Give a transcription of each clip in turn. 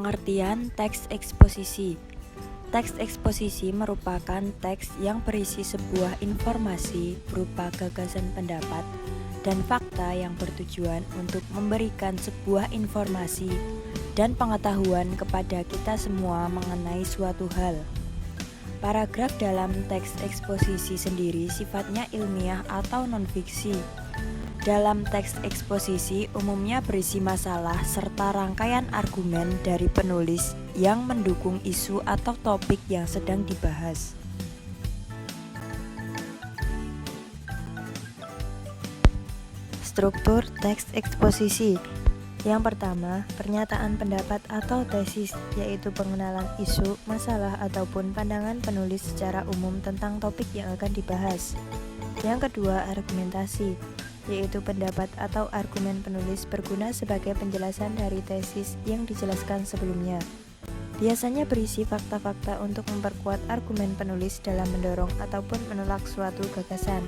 Pengertian teks eksposisi. Teks eksposisi merupakan teks yang berisi sebuah informasi berupa gagasan pendapat dan fakta yang bertujuan untuk memberikan sebuah informasi dan pengetahuan kepada kita semua mengenai suatu hal. Paragraf dalam teks eksposisi sendiri sifatnya ilmiah atau non-fiksi. Dalam teks eksposisi umumnya berisi masalah serta rangkaian argumen dari penulis yang mendukung isu atau topik yang sedang dibahas. Struktur teks eksposisi. Yang pertama, pernyataan pendapat atau tesis, yaitu pengenalan isu, masalah, ataupun pandangan penulis secara umum tentang topik yang akan dibahas. Yang kedua, argumentasi, yaitu pendapat atau argumen penulis berguna sebagai penjelasan dari tesis yang dijelaskan sebelumnya. Biasanya berisi fakta-fakta untuk memperkuat argumen penulis dalam mendorong ataupun menolak suatu gagasan.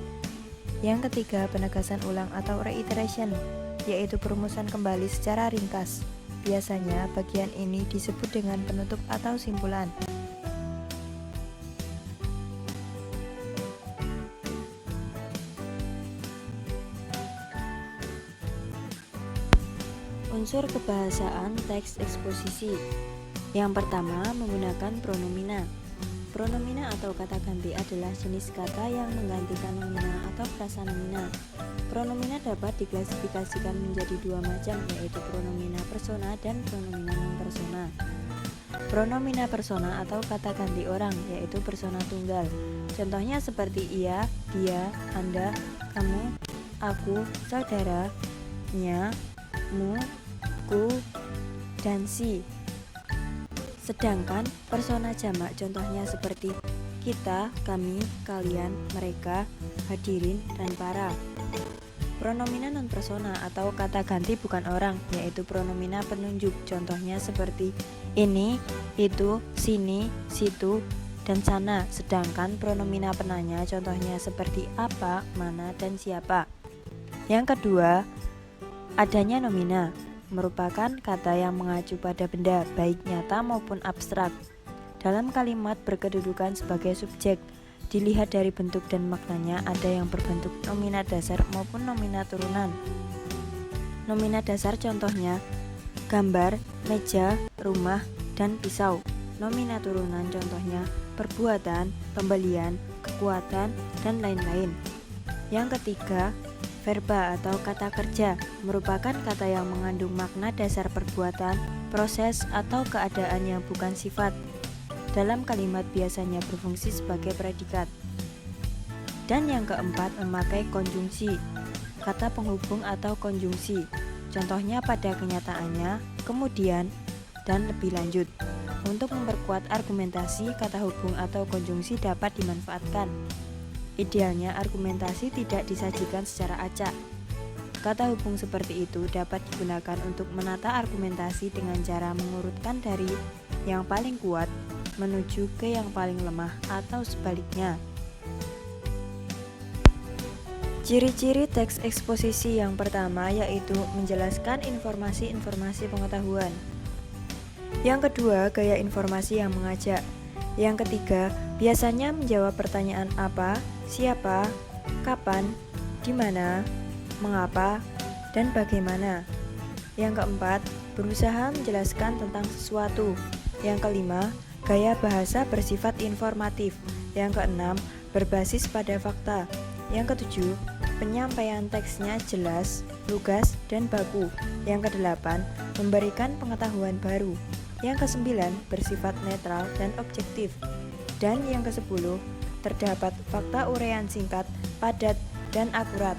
Yang ketiga, penegasan ulang atau reiteration, yaitu perumusan kembali secara ringkas. Biasanya bagian ini disebut dengan penutup atau simpulan. Unsur kebahasaan teks eksposisi. Yang pertama, menggunakan pronomina. Pronomina atau kata ganti adalah jenis kata yang menggantikan nomina atau prasanomina. Pronomina dapat diklasifikasikan menjadi dua macam, yaitu pronomina persona dan pronomina non-persona. Pronomina persona atau kata ganti orang, yaitu persona tunggal. Contohnya seperti ia, dia, anda, kamu, aku, saudara, nya, mu, ku, dan si. Sedangkan persona jamak contohnya seperti kita, kami, kalian, mereka, hadirin, dan para. Pronomina non-persona atau kata ganti bukan orang, yaitu pronomina penunjuk, contohnya seperti ini, itu, sini, situ, dan sana. Sedangkan pronomina penanya contohnya seperti apa, mana, dan siapa. Yang kedua, adanya nomina, merupakan kata yang mengacu pada benda, baik nyata maupun abstrak. Dalam kalimat berkedudukan sebagai subjek, dilihat dari bentuk dan maknanya ada yang berbentuk nomina dasar maupun nomina turunan. Nomina dasar contohnya gambar, meja, rumah, dan pisau. Nomina turunan contohnya perbuatan, pembelian, kekuatan, dan lain-lain. Yang ketiga, verba atau kata kerja, merupakan kata yang mengandung makna dasar perbuatan, proses, atau keadaan yang bukan sifat. Dalam kalimat biasanya berfungsi sebagai predikat. Dan yang keempat, memakai konjungsi, kata penghubung atau konjungsi. Contohnya pada kenyataannya, kemudian, dan lebih lanjut. Untuk memperkuat argumentasi, kata hubung atau konjungsi dapat dimanfaatkan. Idealnya argumentasi tidak disajikan secara acak. Kata hubung seperti itu dapat digunakan untuk menata argumentasi dengan cara mengurutkan dari yang paling kuat menuju ke yang paling lemah atau sebaliknya. Ciri-ciri teks eksposisi yang pertama yaitu menjelaskan informasi-informasi pengetahuan. Yang kedua, gaya informasi yang mengajak. Yang ketiga, biasanya menjawab pertanyaan apa, siapa, kapan, di mana, mengapa, dan bagaimana. Yang keempat, berusaha menjelaskan tentang sesuatu. Yang kelima, gaya bahasa bersifat informatif. Yang keenam, berbasis pada fakta. Yang ketujuh, penyampaian teksnya jelas, lugas, dan baku. Yang kedelapan, memberikan pengetahuan baru. Yang kesembilan, bersifat netral dan objektif. Dan yang kesepuluh, terdapat fakta uraian singkat, padat, dan akurat.